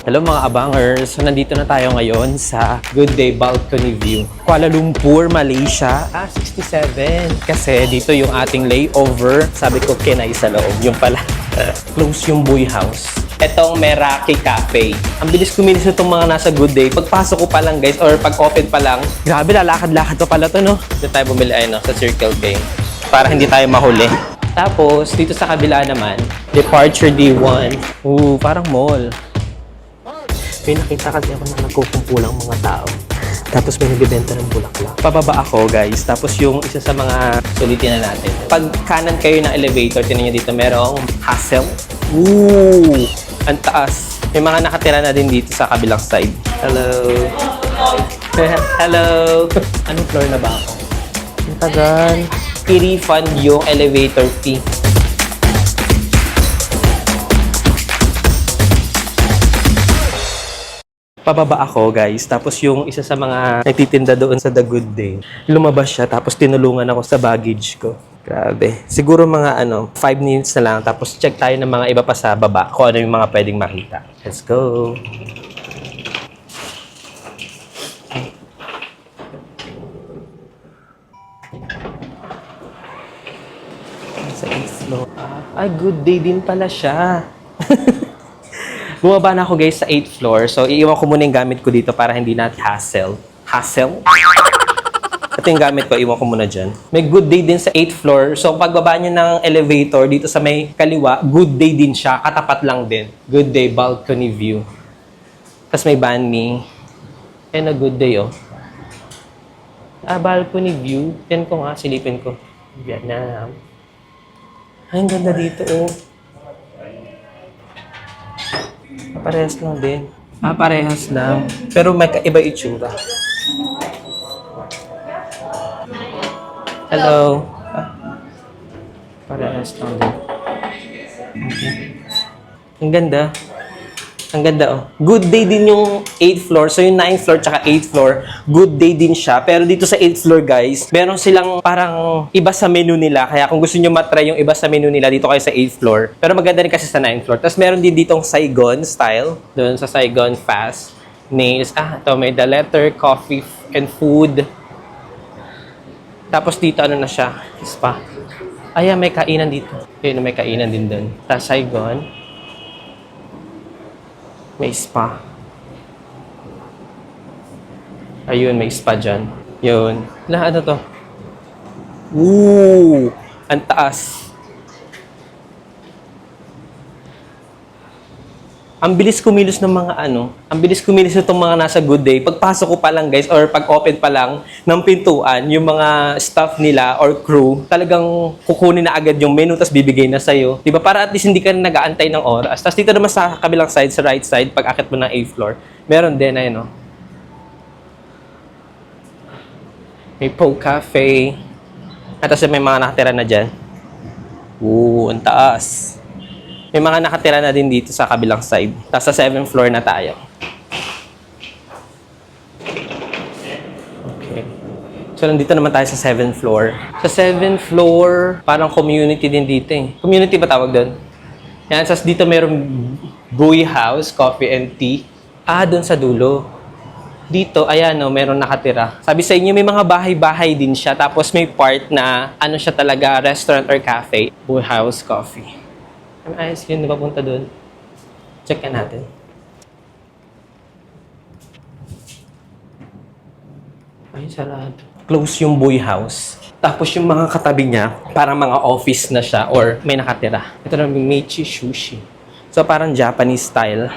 Hello mga abangers! So nandito na tayo ngayon sa Good Day Balcony View. Kuala Lumpur, Malaysia. 67. Kasi dito yung ating layover. Sabi ko, kinay sa loob. Yung pala. Close yung Buy House. Etong Meraki Cafe. Ang bilis kumilis itong mga nasa Good Day. Pagpasok ko pa lang guys, or pag-open pa lang, grabe, lalakad-lakad pa pala to, no? Dito tayo bumili ay, no, sa Circle K. Para hindi tayo mahuli. Tapos, dito sa kabila naman, Departure D1. Parang mall. May nakita kasi ako na nagkukumpulang mga tao. Tapos may nagbibenta ng bulaklak. Pababa ako guys. Tapos yung isa sa mga sulitin na natin. Pag kanan kayo ng elevator, tinan nyo dito merong hassle. Ang taas. May mga nakatira na din dito sa kabilang side. Hello. Hello. Anong floor na ba ako? Ang tagal. I-refund yung elevator fee. Pababa ako guys, tapos yung isa sa mga nagtitinda doon sa The Good Day, lumabas siya tapos tinulungan ako sa baggage ko. Grabe. Siguro mga 5 minutes na lang tapos check tayo ng mga iba pa sa baba kung ano yung mga pwedeng makita. Let's go! Sa 8th floor. Ay, Good Day din pala siya. Bumaba na ako guys sa 8th floor. So, iiwan ko muna yung gamit ko dito para hindi natin hassle. Hassle? Ito yung gamit ko, iwan ko muna dyan. May Good Day din sa 8th floor. So, pagbaba nyo ng elevator dito sa may kaliwa, Good Day din siya. Katapat lang din. Good Day Balcony View. Tapos may banh-mi. Ayan na Good Day, oh. Balcony View. Yan ko nga, silipin ko. Vietnam. Ay, ang ganda dito, oh. Parehas lang din. Parehas lang. Pero may iba itsura. Hello. Parehas lang din. Okay. Ang ganda. Ang ganda, oh. Good Day din yung 8th floor. So, yung 9th floor tsaka 8th floor, Good Day din siya. Pero dito sa 8th floor, guys, meron silang parang iba sa menu nila. Kaya kung gusto nyo matry yung iba sa menu nila, dito kayo sa 8th floor. Pero maganda rin kasi sa 9th floor. Tapos meron din ditong Saigon style. Doon sa Saigon Fast Nails. Ito, may the letter, coffee, and food. Tapos dito, ano na siya? Spa. Ayan, may kainan dito. Ayun, may kainan din doon. Tapos Saigon. May spa. Ayun, may spa dyan. Yun. Ano to? Ang taas. Ang bilis kumilos ng mga ang bilis kumilos itong mga nasa Good Day. Pagpasok ko pa lang guys, or pag-open pa lang ng pintuan, yung mga staff nila or crew, talagang kukunin na agad yung menu, tapos bibigay na sa'yo. Diba? Para at least hindi ka nag-aantay ng oras. Tapos dito naman sa kabilang side, sa right side, pag akit mo ng 8th floor, meron din, ayun, may Po Cafe. At tapos may mga nakatira na dyan. Ang taas. May mga nakatira na din dito sa kabilang side. Tapos sa 7th floor na tayo. Okay. So, nandito naman tayo sa 7th floor. Sa 7th floor, parang community din dito eh. Community ba tawag doon? Yan, tapos dito mayroong Buy House, Coffee and Tea. Doon sa dulo. Dito, ayan meron nakatira. Sabi sa inyo, may mga bahay-bahay din siya. Tapos may part na, siya talaga, restaurant or cafe. Buy House, Coffee. May ice cream na papunta doon. Check natin. Ay, sarado. Close yung Buy House. Tapos yung mga katabi niya, parang mga office na siya or may nakatira. Ito na yung Meiji Sushi. So, parang Japanese style.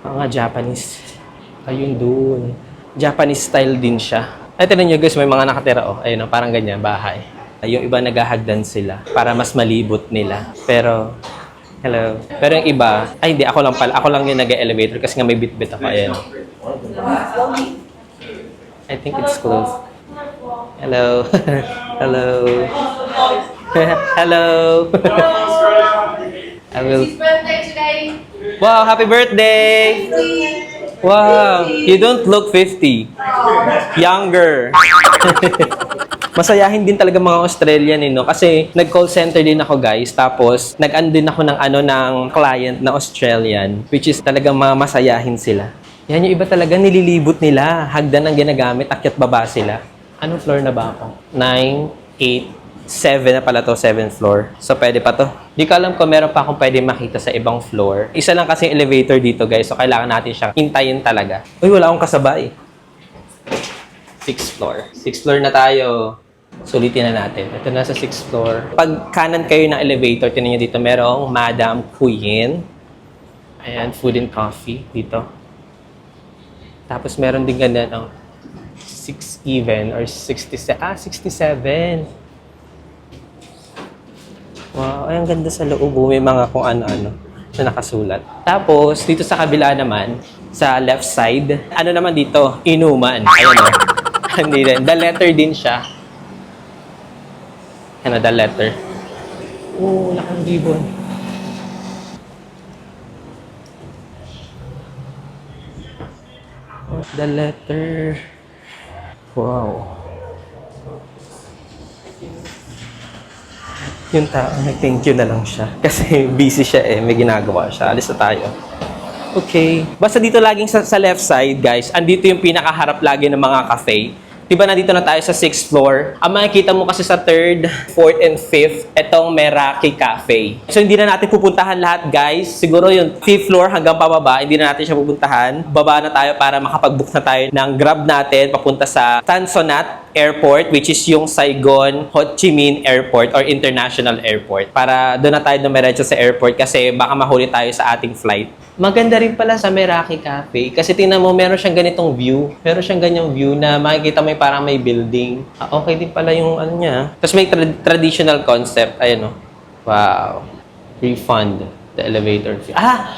Mga Japanese. Ayun doon. Japanese style din siya. Ay, tinan nyo guys, may mga nakatira. Ayun, parang ganyan, bahay. Yung iba naghahagdan sila para mas malibot nila. Pero, hello. Pero yung iba, hindi, ako lang pala. Ako lang yung nag-elevator kasi nga may bit-bit ako. Ayan. I think it's closed. Hello. Hello. Hello. I will... It's his birthday today. Wow, happy birthday! Wow, you don't look 50. Younger. Masayahin din talaga mga Australian, no? Kasi nag-call center din ako, guys. Tapos, nag-ano din ako ng client na Australian, which is talagang masayahin sila. Yan yung iba talaga, nililibot nila. Hagdan ang ginagamit, akyat baba sila. Anong floor na ba ako? 9, 8, 7 na pala to, 7th floor. So, pwede pa to. Di ko alam kung meron pa akong pwede makita sa ibang floor. Isa lang kasi yung elevator dito, guys. So, kailangan natin siyang hintayin talaga. Uy, wala akong kasabay. 6th floor. 6th floor na tayo. Sulitin na natin. Ito na sa 6th floor. Pag kanan kayo ng elevator, tinan nyo dito, merong Madam Queen. Ayan, food and coffee dito. Tapos, meron din ganyan, 6 even or 67. 67. Wow, ay ang ganda sa loob. May mga kung ano-ano na nakasulat. Tapos, dito sa kabila naman, sa left side, ano naman dito? Inuman. Ayan o. Hindi rin. The letter din siya. Ano, the letter. Oo, wala kang ribbon. The letter. Wow. Yung tao, nag-thank you na lang siya. Kasi busy siya may ginagawa siya. Alis na tayo. Okay. Basta dito laging sa left side, guys, andito yung pinakaharap lagi ng mga cafe. Diba nandito na tayo sa 6th floor? Ang makikita mo kasi sa 3rd, 4th, and 5th, itong Meraki Cafe. So hindi na natin pupuntahan lahat, guys. Siguro yung 5th floor hanggang pababa, hindi na natin siya pupuntahan. Baba na tayo para makapag-book na tayo ng Grab natin papunta sa Tan Son Nhat Airport, which is yung Saigon Ho Chi Minh Airport or International Airport. Para doon na tayo dumiretso sa airport kasi baka mahuli tayo sa ating flight. Maganda rin pala sa Meraki Cafe kasi tingnan mo, meron siyang ganitong view. Meron siyang ganyang view na makikita mo parang may building. Okay din pala yung ano niya. Tapos may traditional concept. Ayan o. Wow. Refund the elevator fee.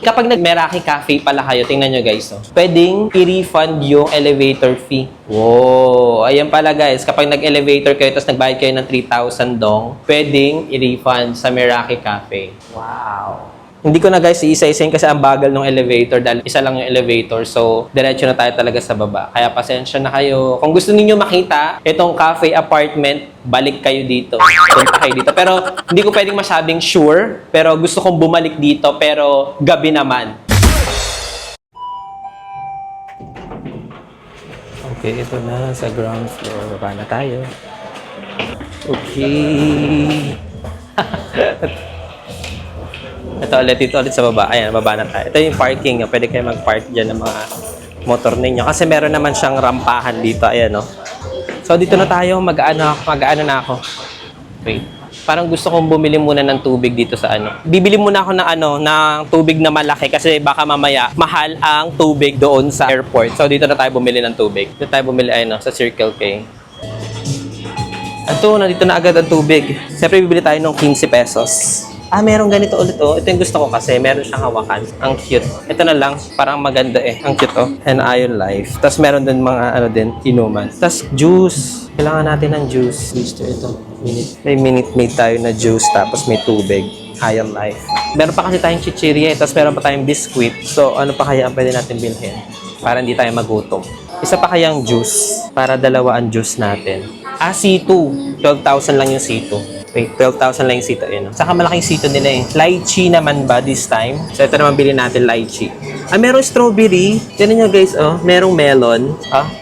Kapag nag-Meraki Cafe pala kayo, tingnan nyo guys. Pwedeng i-refund yung elevator fee. Wow. Ayan pala guys. Kapag nag-elevator kayo tapos nagbayad kayo ng 3,000 dong, pwedeng i-refund sa Meraki Cafe. Wow. Hindi ko na guys iisa-isayin kasi ang bagal ng elevator dahil isa lang yung elevator. So, diretso na tayo talaga sa baba. Kaya pasensya na kayo. Kung gusto niyo makita itong cafe apartment, balik kayo dito. Punta kayo dito. Pero hindi ko pwedeng masabing sure. Pero gusto kong bumalik dito. Pero gabi naman. Okay, ito na sa ground floor. Baba na tayo. Okay. Ito ulit sa baba. Ayan, baba na tayo. Ito yung parking. Pwede kayo mag-park dyan ng mga motor ninyo. Kasi meron naman siyang rampahan dito. Ayan, no? So, dito na tayo. Mag-ano na ako. Wait. Parang gusto kong bumili muna ng tubig dito sa ano. Bibili muna ako ng tubig na malaki kasi baka mamaya mahal ang tubig doon sa airport. So, dito na tayo bumili ng tubig. Dito tayo bumili, sa Circle K. Ito, nandito na agad ang tubig. Siyempre, bibili tayo ng 15 pesos. Meron ganito ulit Ito yung gusto ko kasi meron siyang hawakan. Ang cute. Ito na lang, parang maganda Ang cute And Ion Life. Tapos meron din mga inuman. Tapos juice. Kailangan natin ng juice. Ito. May Minute Maid tayo na juice tapos may tubig. Ion Life. Meron pa kasi tayong chichirya tapos meron pa tayong biscuit. So ano pa kaya ang pwede natin bilhin? Para hindi tayo magutom. Isa pa kayang juice. Para dalawa ang juice natin. C2. 12,000 lang yung C2. Wait, 12,000 lang yung sito. Saka malaking sito nila Lychee naman ba this time? So, ito naman bilhin natin lychee. Merong strawberry. Tignan nyo guys, merong melon.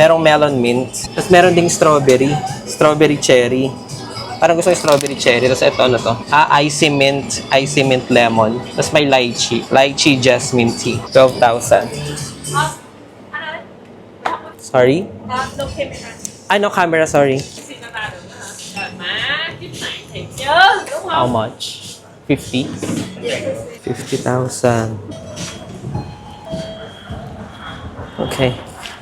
Merong melon mint. Tapos meron ding strawberry. Strawberry cherry. Parang gusto yung strawberry cherry. Tapos ito, ano to? Icy mint lemon. Tapos may lychee. Lychee jasmine tea. 12,000. Sorry? No camera. No camera, sorry. How much? 50? 50,000. Okay.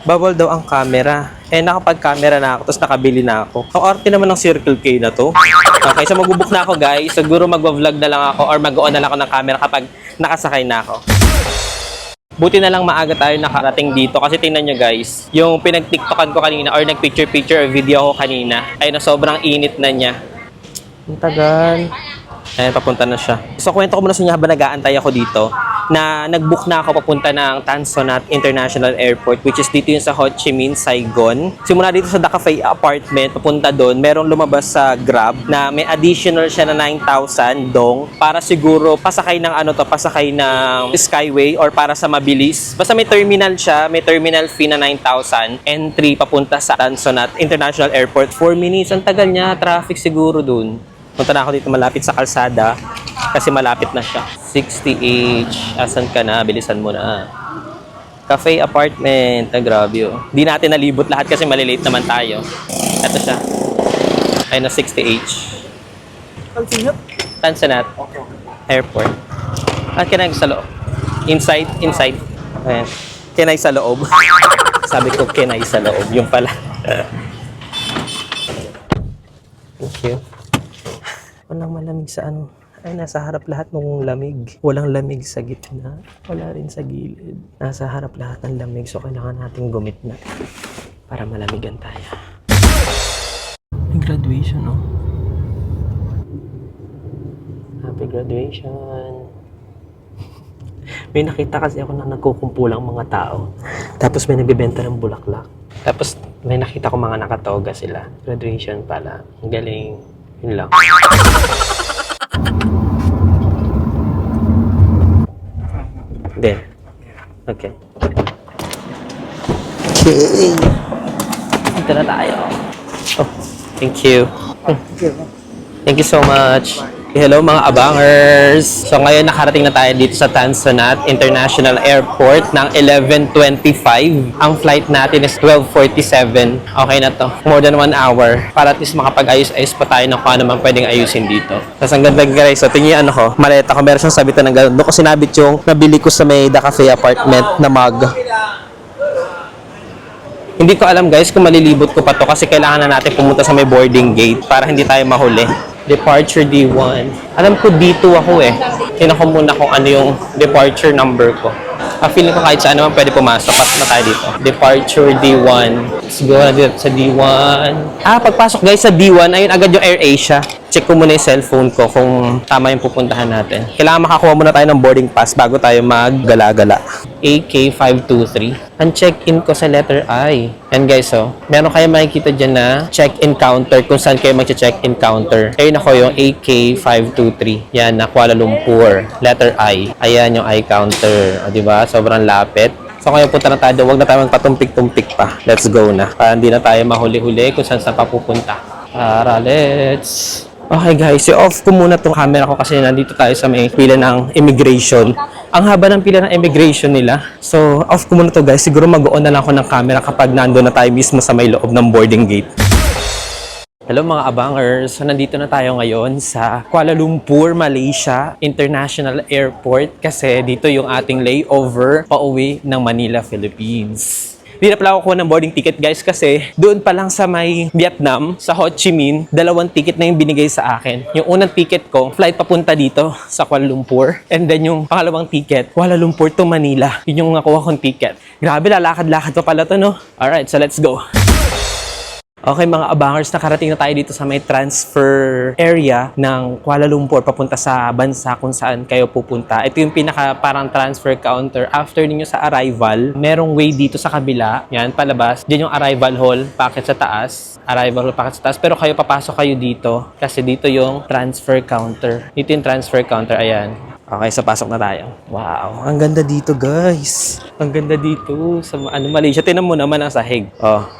Bawal daw ang camera. Nakapag-camera na ako, tapos nakabili na ako. Ang arte naman ng Circle K na to. Okay, so magbubook na ako guys. Siguro mag-vlog na lang ako or mag-on na lang ako ng camera kapag nakasakay na ako. Buti na lang maaga tayo nakarating dito kasi tingnan nyo guys, yung pinag-tiktokan ko kanina or nag-picture or video ko kanina ay na sobrang init na niya. Ang tagal. Ayan, papunta na siya. So, kwento ko muna sa inyo habang nag-aantay ako dito. na nag-book na ako papunta ng Tan Son Nhat International Airport, which is dito yung sa Ho Chi Minh, Saigon. Simula dito sa The Cafe apartment, papunta doon, merong lumabas sa Grab na may additional siya na 9,000 dong para siguro pasakay ng pasakay ng Skyway or para sa mabilis. Basta may terminal siya, may terminal fee na 9,000. Entry papunta sa Tan Son Nhat International Airport. 4 minutes, ang tagal niya, traffic siguro doon. Punta na ako dito malapit sa kalsada kasi malapit na siya. 60H. Asan ka na? Bilisan mo na. Cafe apartment. Grabe oh. Di natin nalibot lahat kasi malilate naman tayo. Ito siya. Ayun na 60H. Tan Son Nhat Airport. At kinay sa loob. Inside. Ayan. Kinay sa loob. Sabi ko kinay sa loob. Yung pala. Thank you. Walang malamig sa ano. Ay, nasa harap lahat ng lamig. Walang lamig sa gitna. Wala rin sa gilid. Nasa harap lahat ng lamig. So, kailangan nating gumitna para malamigan tayo. May graduation, no? Happy graduation. May nakita kasi ako na nagkukumpulang mga tao. Tapos may nagbebenta ng bulaklak. Tapos may nakita ko mga nakatoga sila. Graduation pala. Ang galing. Yun lang. There. Okay. Dito na tayo. Oh, thank you. Thank you so much. Hello mga abangers! So ngayon nakarating na tayo dito sa Tan Son Nhat International Airport ng 11:25. Ang flight natin is 12:47. Okay na to. More than 1 hour. Para at least makapag-ayos-ayos pa tayo ng kung ano man pwedeng ayusin dito. Tapos ang ganda guys. So tingin ano ko, maleta ko. Meron siyang sabitan ng gano'n. Doon ko sinabit yung nabili ko sa may The Cafe apartment na mug. Hindi ko alam guys kung malilibot ko pa to kasi kailangan na natin pumunta sa may boarding gate para hindi tayo mahuli. Departure D1. Alam ko D2 ako eh. Tingnan ko muna kung ano yung departure number ko. Feeling ko kahit saan naman pwede pumasok. Pasok na tayo dito. Departure D1. Let's go na dito sa D1. Pagpasok guys sa D1, ayun agad yung AirAsia. Check ko muna yung cellphone ko kung tama yung pupuntahan natin. Kailangan makakuha muna tayo ng boarding pass bago tayo maggala-gala. AK523. Ang check-in ko sa letter I. Yan guys, oh. Meron kayo makikita dyan na check-in counter kung saan kayo mag-check-in counter. Ayun ako yung AK523. Yan, na Kuala Lumpur. Letter I. Ayan yung I counter. O, diba? Sobrang lapit. So ngayon punta na tayo. Huwag na tayo magpatumpik-tumpik pa. Let's go na. Para hindi na tayo mahuli-huli kung saan pa pupunta. Tara, let's... Okay guys, i-off ko muna tong camera ko kasi nandito tayo sa may pila ng immigration. Ang haba ng pila ng immigration nila. So, off ko muna to guys. Siguro mag-on na lang ako ng camera kapag nandun na tayo mismo sa may loob ng boarding gate. Hello mga abangers. So, nandito na tayo ngayon sa Kuala Lumpur, Malaysia International Airport kasi dito yung ating layover pauwi ng Manila, Philippines. Hindi na pala ako kuha ng boarding ticket guys kasi doon pa lang sa may Vietnam, sa Ho Chi Minh, 2 ticket na yung binigay sa akin. Yung unang ticket ko, flight papunta dito sa Kuala Lumpur. And then yung pangalawang ticket, Kuala Lumpur to Manila. Yun yung nakuha kong ticket. Grabe, lalakad-lakad pa pala to, no? Alright, so let's go. Okay mga abangers, nakarating na tayo dito sa may transfer area ng Kuala Lumpur papunta sa bansa kung saan kayo pupunta. Ito yung pinaka parang transfer counter. After ninyo sa arrival, merong way dito sa kabila. Yan, palabas. Diyan yung arrival hall, packet sa taas. Arrival hall, packet sa taas. Pero kayo papasok kayo dito kasi dito yung transfer counter. Dito yung transfer counter, ayan. Okay, so pasok na tayo. Wow, ang ganda dito guys. Ang ganda dito sa Malaysia. Tingnan mo naman ang sahig. Oh.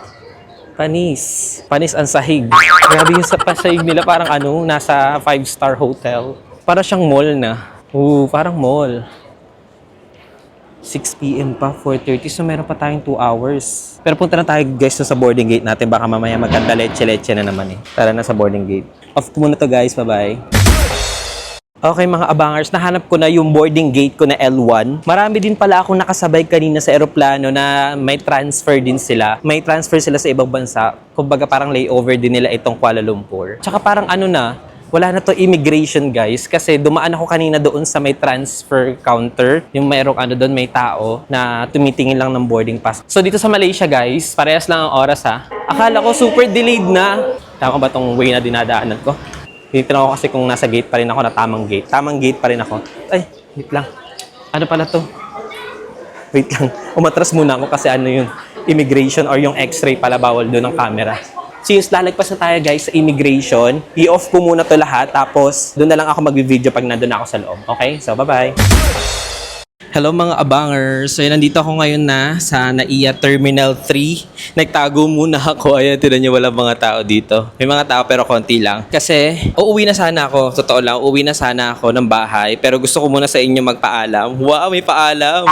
Panis. Panis ang sahig. Grabe yung sa pasahig nila parang nasa 5-star hotel. Para siyang mall na. Parang mall. 6 PM pa, 4:30. So meron pa tayong 2 hours. Pero punta na tayo guys sa boarding gate natin. Baka mamaya magkanta leche-leche na naman eh. Tara na sa boarding gate. Off ko muna to guys. Bye-bye. Okay mga abangers, nahanap ko na yung boarding gate ko na L1. Marami din pala akong nakasabay kanina sa eroplano na may transfer din sila. May transfer sila sa ibang bansa. Kumbaga parang layover din nila itong Kuala Lumpur. Tsaka parang wala na to immigration guys. Kasi dumaan ako kanina doon sa may transfer counter. Yung mayroong doon, may tao na tumitingin lang ng boarding pass. So dito sa Malaysia guys, parehas lang ang oras ha. Akala ko super delayed na. Tama ba tong way na dinadaanan ko? Tinitin ako kasi kung nasa gate pa rin ako na tamang gate. Tamang gate pa rin ako. Ay, wait lang. Ano pala to? Wait lang. Umatras muna ako kasi ano yun, immigration or yung x-ray pala bawal doon ng camera. Since lalagpas na tayo guys sa immigration, i-off ko muna to lahat tapos doon na lang ako mag-video pag nandun ako sa loob. Okay? So, bye-bye. Hello mga abangers. So, nandito ako ngayon na sa NAIA Terminal 3. Nagtago muna ako. Ayan, tinan niyo wala mga tao dito. May mga tao pero konti lang. Kasi, uuwi na sana ako. Totoo lang, uuwi na sana ako ng bahay. Pero gusto ko muna sa inyo magpaalam. Wow, may paalam!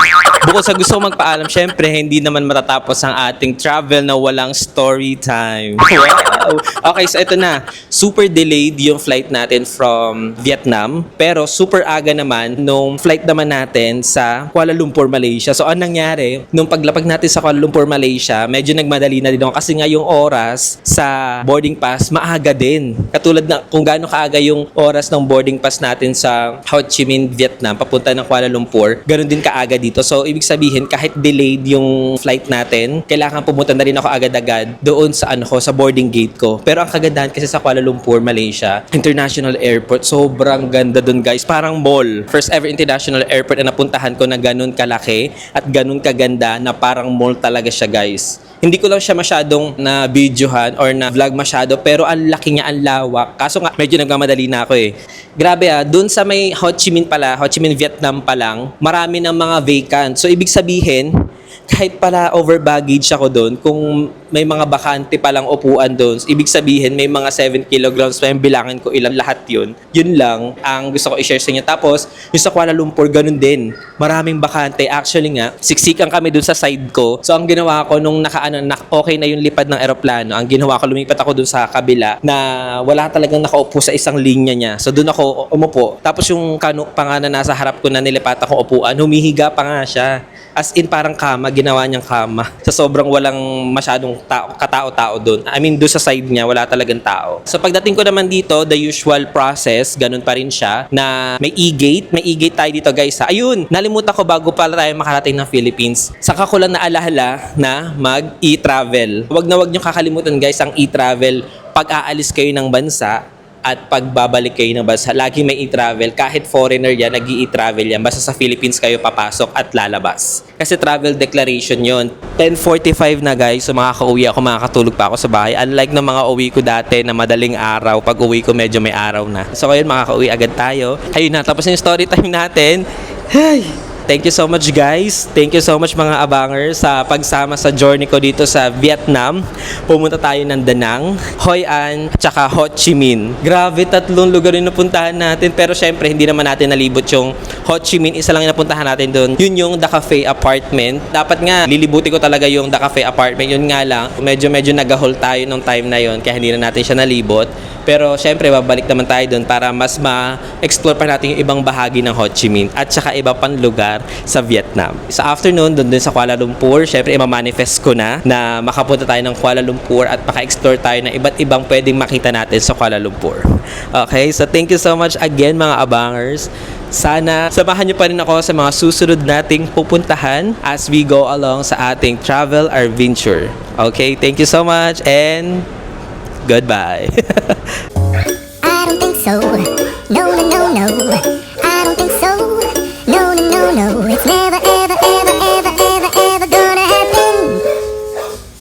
Bukod sa gusto ko magpaalam, syempre, hindi naman matatapos ang ating travel na walang story time. Wow! Okay, so ito na. Super delayed yung flight natin from Vietnam. Pero super aga naman nung flight naman natin sa Kuala Lumpur, Malaysia. So, anong nangyari? Nung paglapag natin sa Kuala Lumpur, Malaysia, medyo nagmadali na din ako kasi nga yung oras sa boarding pass, maaga din. Katulad na kung gaano kaaga yung oras ng boarding pass natin sa Ho Chi Minh, Vietnam, papunta ng Kuala Lumpur, ganun din kaaga dito. So, ibig sabihin, kahit delayed yung flight natin, kailangan pumunta na rin ako agad-agad doon sa sa boarding gate ko. Pero ang kagandahan kasi sa Kuala Lumpur, Malaysia, International Airport, sobrang ganda doon guys. Parang mall. First ever international airport na napuntahan ko na ganun kalaki at ganun kaganda na parang mall talaga siya guys. Hindi ko lang siya masyadong na videohan or na vlog masyado pero ang laki niya, ang lawak. Kaso nga medyo nagmamadali na ako eh. Grabe doon sa may Ho Chi Minh pala, Ho Chi Minh Vietnam pa lang, marami ng mga vacant. So ibig sabihin, kahit pala over baggage ako doon, kung may mga bakante palang upuan doon, ibig sabihin may mga 7 kilograms pa yung bilangin ko ilang lahat yun. Yun lang ang gusto ko i-share sa inyo. Tapos, yung sa Kuala Lumpur, ganun din. Maraming bakante. Actually nga, siksikan kami doon sa side ko. So, ang ginawa ko nung okay na yung lipad ng eroplano, ang ginawa ko, lumipat ako doon sa kabila na wala talagang nakaupo sa isang linya niya. So, doon ako umupo. Tapos yung kano pa nga na nasa harap ko na nilipat akong upuan, humihiga pa nga siya. As in parang kama, ginawa niyang kama. Sa sobrang walang masyadong katao-tao doon. I mean, doon sa side niya, wala talagang tao. So pagdating ko naman dito, the usual process, ganun pa rin siya, na may e-gate. May e-gate tayo dito guys. Ayun, nalimutan ko bago pala tayo makarating ng Philippines. Saka ko lang naalahala na mag-e-travel. Huwag na huwag niyong kakalimutan guys ang e-travel pag aalis kayo ng bansa at pagbabalik kayo ng bansa, lagi may e-travel. Kahit foreigner yan, nag-i-travel yan. Basta sa Philippines kayo papasok at lalabas. Kasi travel declaration yon. 10:45 na guys, so makaka-uwi ako, makakatulog pa ako sa bahay. Unlike ng mga uwi ko dati na madaling araw, pag uwi ko medyo may araw na. So ngayon makaka-uwi agad tayo. Ayun na, tapos yung story time natin. Hey! Thank you so much guys. Thank you so much mga abangers sa pagsama sa journey ko dito sa Vietnam. Pumunta tayo ng Da Nang, Hoi An, tsaka Ho Chi Minh. Grabe, 3 lugar yung napuntahan natin. Pero syempre, hindi naman natin nalibot yung Ho Chi Minh. Isa lang yung napuntahan natin doon. Yun yung The Cafe Apartment. Dapat nga, lilibuti ko talaga yung The Cafe Apartment. Yun nga lang, medyo nag-hole tayo nung time na yun. Kaya hindi na natin siya nalibot. Pero syempre, babalik naman tayo doon para mas ma-explore pa natin yung ibang bahagi ng Ho Chi Minh at saka iba pang lugar sa Vietnam. Sa afternoon, doon din sa Kuala Lumpur, syempre, ima-manifest ko na makapunta tayo ng Kuala Lumpur at maka-explore tayo ng iba't ibang pwedeng makita natin sa Kuala Lumpur. Okay, so thank you so much again mga abangers. Sana samahan niyo pa rin ako sa mga susunod nating pupuntahan as we go along sa ating travel adventure. Okay, thank you so much and goodbye. I don't think so. No,